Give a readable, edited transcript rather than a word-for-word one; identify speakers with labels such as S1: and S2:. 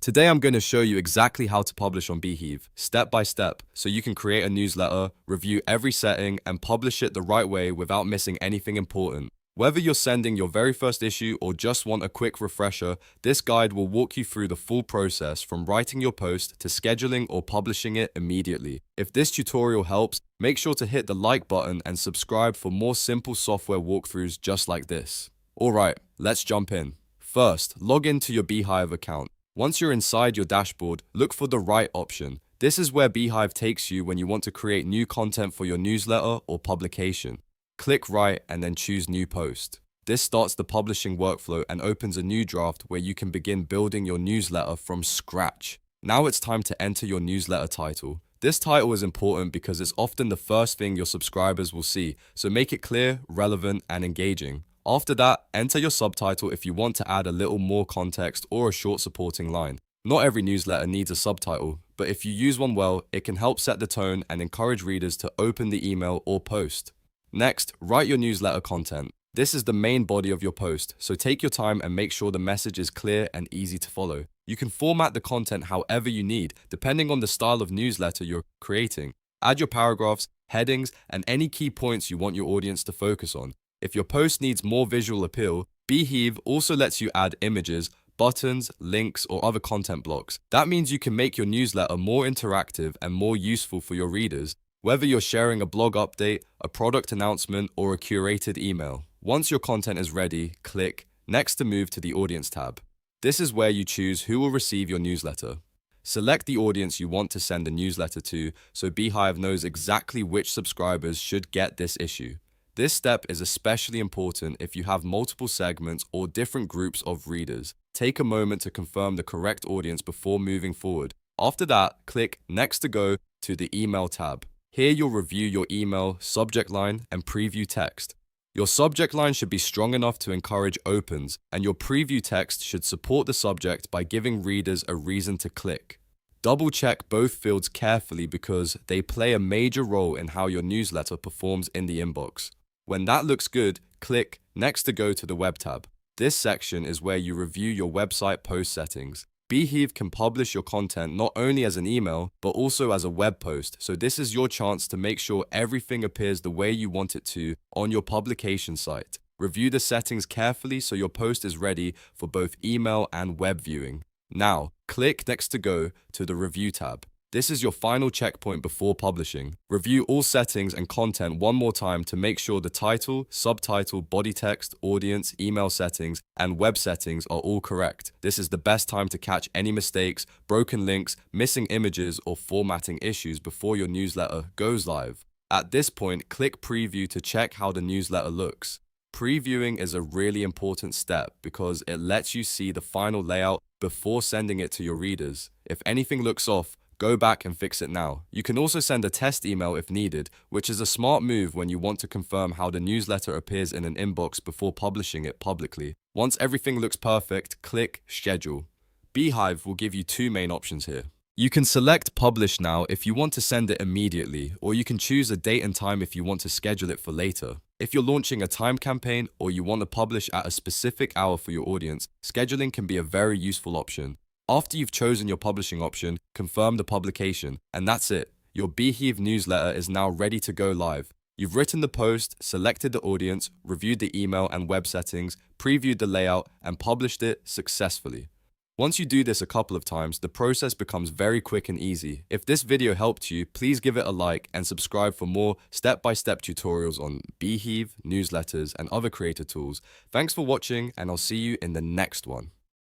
S1: Today I'm going to show you exactly how to publish on Beehiiv, step by step, so you can create a newsletter, review every setting, and publish it the right way without missing anything important. Whether you're sending your very first issue or just want a quick refresher, this guide will walk you through the full process from writing your post to scheduling or publishing it immediately. If this tutorial helps, make sure to hit the like button and subscribe for more simple software walkthroughs just like this. Alright, let's jump in. First, log into your Beehiiv account. Once you're inside your dashboard, look for the Write option. This is where Beehiiv takes you when you want to create new content for your newsletter or publication. Click Write and then choose New Post. This starts the publishing workflow and opens a new draft where you can begin building your newsletter from scratch. Now it's time to enter your newsletter title. This title is important because it's often the first thing your subscribers will see, so make it clear, relevant, and engaging. After that, enter your subtitle if you want to add a little more context or a short supporting line. Not every newsletter needs a subtitle, but if you use one well, it can help set the tone and encourage readers to open the email or post. Next, write your newsletter content. This is the main body of your post, so take your time and make sure the message is clear and easy to follow. You can format the content however you need, depending on the style of newsletter you're creating. Add your paragraphs, headings, and any key points you want your audience to focus on. If your post needs more visual appeal, Beehiiv also lets you add images, buttons, links, or other content blocks. That means you can make your newsletter more interactive and more useful for your readers, whether you're sharing a blog update, a product announcement, or a curated email. Once your content is ready, click Next to move to the Audience tab. This is where you choose who will receive your newsletter. Select the audience you want to send a newsletter to so Beehiiv knows exactly which subscribers should get this issue. This step is especially important if you have multiple segments or different groups of readers. Take a moment to confirm the correct audience before moving forward. After that, click Next to go to the Email tab. Here you'll review your email, subject line, and preview text. Your subject line should be strong enough to encourage opens, and your preview text should support the subject by giving readers a reason to click. Double check both fields carefully because they play a major role in how your newsletter performs in the inbox. When that looks good, click Next to go to the Web tab. This section is where you review your website post settings. Beehiiv can publish your content not only as an email, but also as a web post, so this is your chance to make sure everything appears the way you want it to on your publication site. Review the settings carefully so your post is ready for both email and web viewing. Now, click Next to go to the Review tab. This is your final checkpoint before publishing. Review all settings and content one more time to make sure the title, subtitle, body text, audience, email settings, and web settings are all correct. This is the best time to catch any mistakes, broken links, missing images, or formatting issues before your newsletter goes live. At this point, click Preview to check how the newsletter looks. Previewing is a really important step because it lets you see the final layout before sending it to your readers. If anything looks off, go back and fix it now. You can also send a test email if needed, which is a smart move when you want to confirm how the newsletter appears in an inbox before publishing it publicly. Once everything looks perfect, click Schedule. Beehiiv will give you two main options here. You can select Publish Now if you want to send it immediately, or you can choose a date and time if you want to schedule it for later. If you're launching a time campaign or you want to publish at a specific hour for your audience, scheduling can be a very useful option. After you've chosen your publishing option, confirm the publication, and that's it. Your Beehiiv newsletter is now ready to go live. You've written the post, selected the audience, reviewed the email and web settings, previewed the layout, and published it successfully. Once you do this a couple of times, the process becomes very quick and easy. If this video helped you, please give it a like and subscribe for more step-by-step tutorials on Beehiiv, newsletters, and other creator tools. Thanks for watching, and I'll see you in the next one.